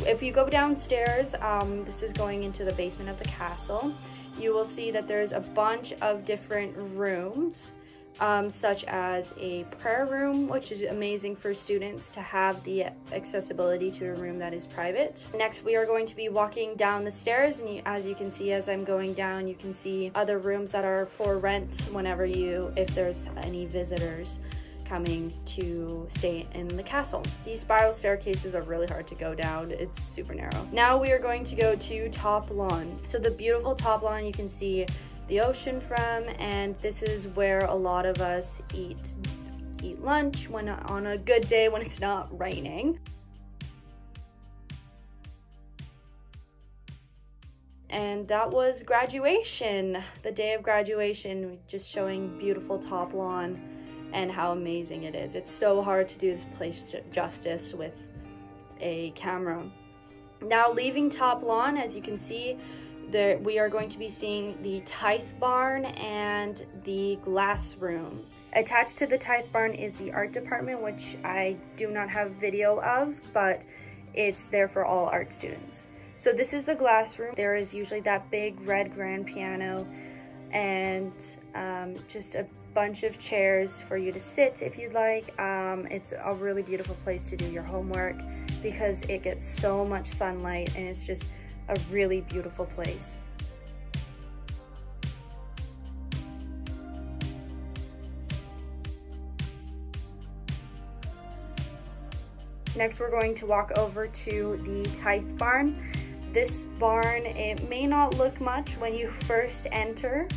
If you go downstairs, this is going into the basement of the castle, you will see that there's a bunch of different rooms, such as a prayer room, which is amazing for students to have the accessibility to a room that is private. Next, we are going to be walking down the stairs, and as you can see, as I'm going down, you can see other rooms that are for rent if there's any visitors coming to stay in the castle. These spiral staircases are really hard to go down. It's super narrow. Now we are going to go to Top Lawn. So the beautiful Top Lawn you can see the ocean from, and this is where a lot of us eat lunch when on a good day when it's not raining. And that was graduation, the day of graduation, just showing beautiful Top Lawn and how amazing it is. It's so hard to do this place justice with a camera. Now leaving Top Lawn, as you can see, we are going to be seeing the Tithe Barn and the Glass Room. Attached to the Tithe Barn is the art department, which I do not have video of, but it's there for all art students. So this is the Glass Room. There is usually that big red grand piano and just a bunch of chairs for you to sit if you'd like. It's a really beautiful place to do your homework because it gets so much sunlight, and it's just a really beautiful place. Next, we're going to walk over to the Tithe Barn. This barn, it may not look much when you first enter,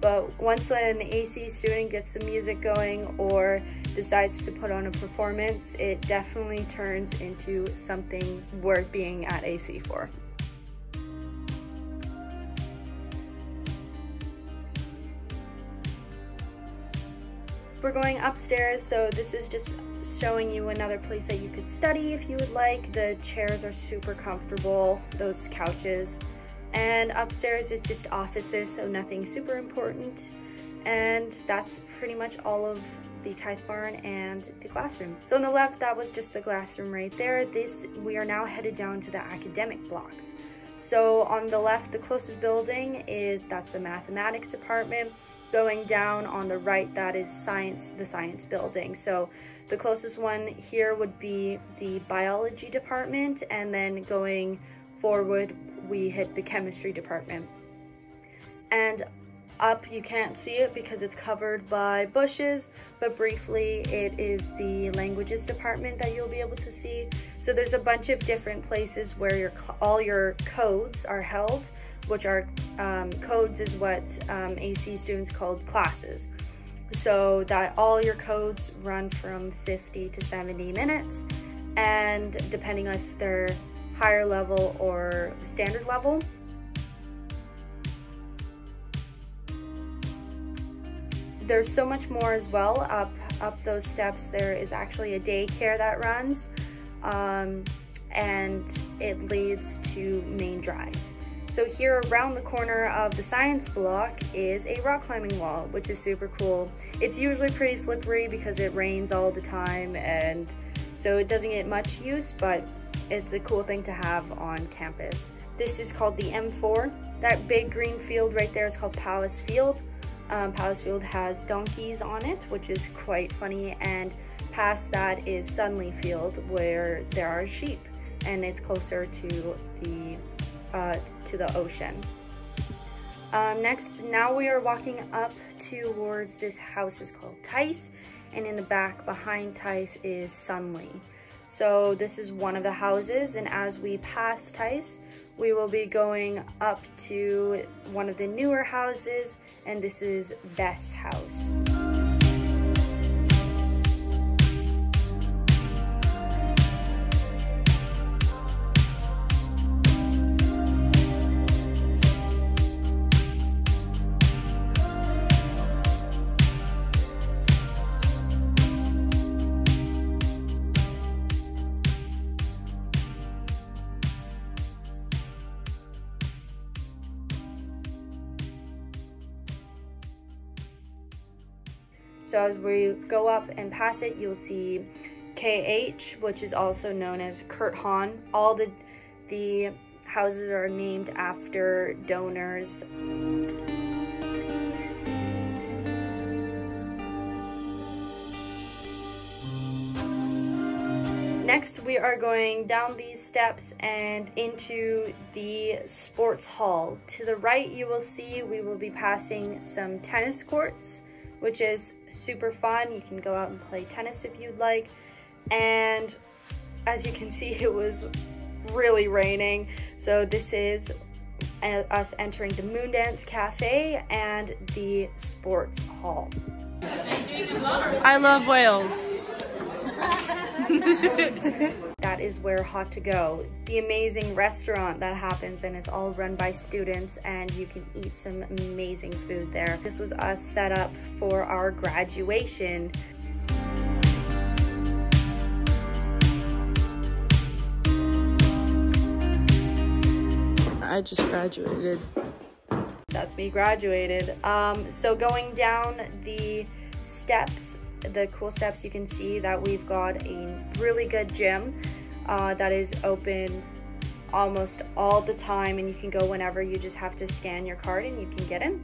but once an AC student gets the music going or decides to put on a performance, it definitely turns into something worth being at AC for. We're going upstairs, so this is just showing you another place that you could study if you would like. The chairs are super comfortable, those couches. And upstairs is just offices, so nothing super important. And that's pretty much all of the Tithe Barn and the Glass Room. So on the left, that was just the Glass Room right there. We are now headed down to the academic blocks. So on the left, the closest building that's the mathematics department. Going down on the right, that is the science building. So the closest one here would be the biology department, and then going forward, we hit the chemistry department. And up, you can't see it because it's covered by bushes, but briefly, it is the languages department that you'll be able to see. So there's a bunch of different places where all your codes are held, which are codes is what AC students called classes. So that all your codes run from 50 to 70 minutes, and depending if they're higher level or standard level. There's so much more as well. Up those steps, there is actually a daycare that runs, and it leads to Main Drive. So here around the corner of the science block is a rock climbing wall, which is super cool. It's usually pretty slippery because it rains all the time, and so it doesn't get much use, but it's a cool thing to have on campus. This is called the M4. That big green field right there is called Palace Field. Palace Field has donkeys on it, which is quite funny, and past that is Sunley Field, where there are sheep, and it's closer to the ocean. Next, now we are walking up towards this house is called Tice, and in the back behind Tice is Sunley. So this is one of the houses, and as we pass Tice, we will be going up to one of the newer houses, and this is Bess House. So as we go up and pass it, you'll see KH, which is also known as Kurt Hahn. All the the houses are named after donors. Next, we are going down these steps and into the sports hall. To the right, you will see we will be passing some tennis courts, which is super fun. You can go out and play tennis if you'd like. And as you can see, it was really raining. So this is us entering the Moondance Cafe and the sports hall. I love Wales. That is where Hot to Go, the amazing restaurant that happens, and it's all run by students, and you can eat some amazing food there. This was us set up for our graduation. I just graduated. That's me graduated. So going down the steps, the cool steps, you can see that we've got a really good gym that is open almost all the time, and you can go whenever. You just have to scan your card and you can get in.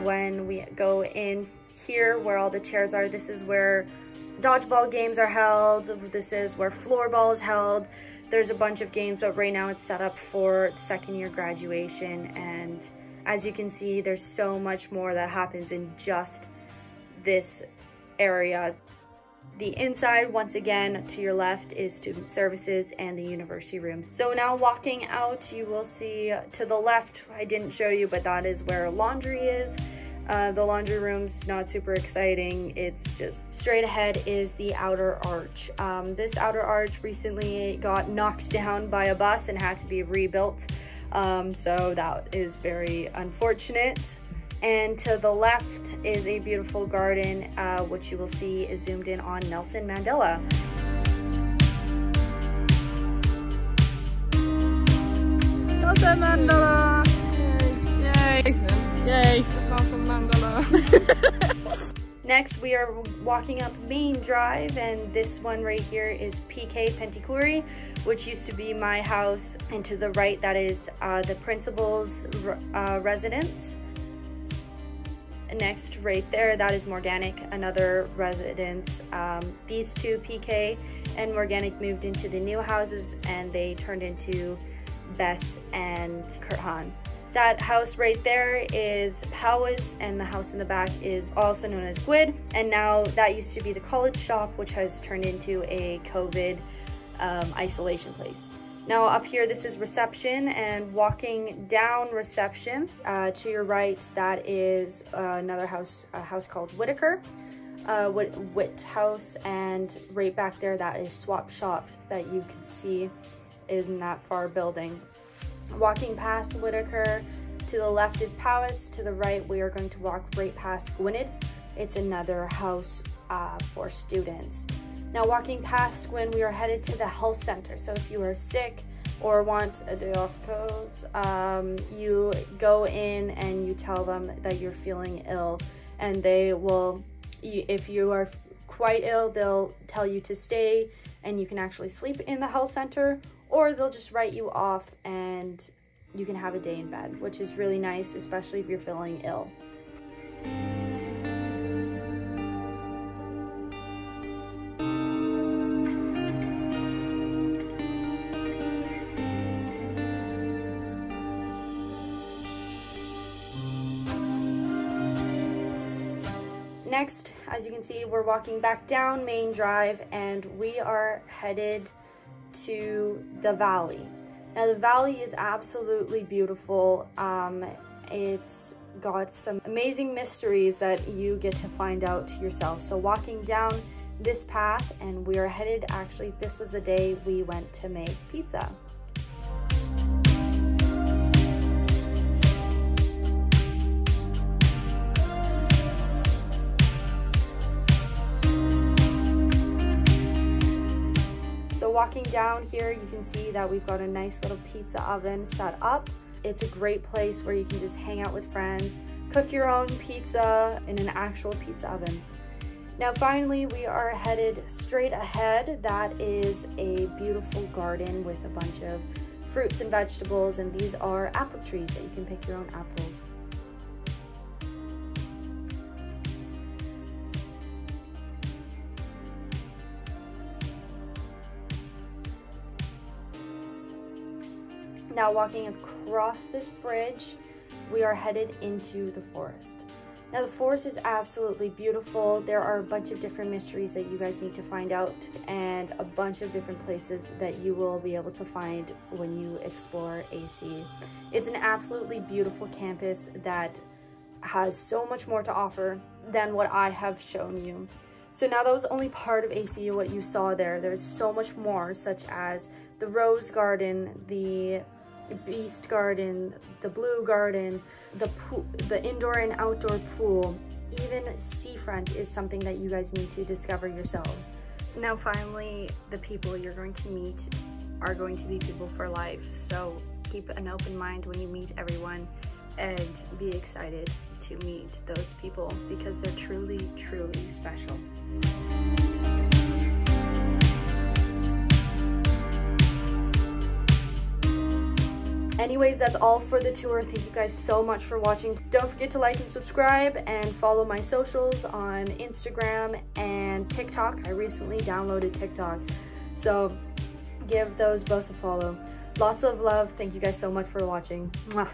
When we go in here where all the chairs are, this is where dodgeball games are held. This is where floorball is held. There's a bunch of games, but right now it's set up for second year graduation. And as you can see, there's so much more that happens in just this area. The inside, once again, to your left is student services and the university rooms. So now walking out, you will see to the left, I didn't show you, but that is where laundry is. The laundry room's not super exciting. It's just straight ahead is the outer arch. This outer arch recently got knocked down by a bus and had to be rebuilt. So that is very unfortunate. And to the left is a beautiful garden, which you will see is zoomed in on Nelson Mandela. Nelson Mandela! Yay! Yay! Nelson Mandela! Next, we are walking up Main Drive, and this one right here is PK Penticuri, which used to be my house. And to the right, that is the principal's residence. Next, right there, that is Morganic, another residence. These two, PK and Morganic, moved into the new houses, and they turned into Bess and Kurhan. That house right there is Powis, and the house in the back is also known as Gwyd. And now that used to be the college shop, which has turned into a COVID isolation place. Now up here, this is reception, and walking down reception to your right, that is another house, a house called Whitaker, Witt House, and right back there, that is Swap Shop that you can see in that far building. Walking past Whitaker, to the left is Powis, to the right we are going to walk right past Gwynedd. It's another house for students. Now walking past Gwyn, we are headed to the health center. So if you are sick or want a day off codes, you go in and you tell them that you're feeling ill, and they will, if you are quite ill, they'll tell you to stay and you can actually sleep in the health center, or they'll just write you off and you can have a day in bed, which is really nice, especially if you're feeling ill. Next, as you can see, we're walking back down Main Drive, and we are headed to the valley. Now the valley is absolutely beautiful. It's got some amazing mysteries that you get to find out yourself. So walking down this path, and we are headed, actually this was the day we went to make pizza. So walking down here, you can see that we've got a nice little pizza oven set up. It's a great place where you can just hang out with friends, cook your own pizza in an actual pizza oven. Now finally, we are headed straight ahead. That is a beautiful garden with a bunch of fruits and vegetables, and these are apple trees that you can pick your own apples. Now walking across this bridge, we are headed into the forest. Now the forest is absolutely beautiful. There are a bunch of different mysteries that you guys need to find out, and a bunch of different places that you will be able to find when you explore AC. It's an absolutely beautiful campus that has so much more to offer than what I have shown you. So now that was only part of ACU, what you saw there. There's so much more, such as the Rose Garden, the Beast Garden, the Blue Garden, the pool, the indoor and outdoor pool. Even seafront is something that you guys need to discover yourselves. Now finally, the people you're going to meet are going to be people for life. So keep an open mind when you meet everyone, and be excited to meet those people because they're truly, truly special. Anyways, that's all for the tour. Thank you guys so much for watching. Don't forget to like and subscribe and follow my socials on Instagram and TikTok. I recently downloaded TikTok, so give those both a follow. Lots of love. Thank you guys so much for watching. Mwah.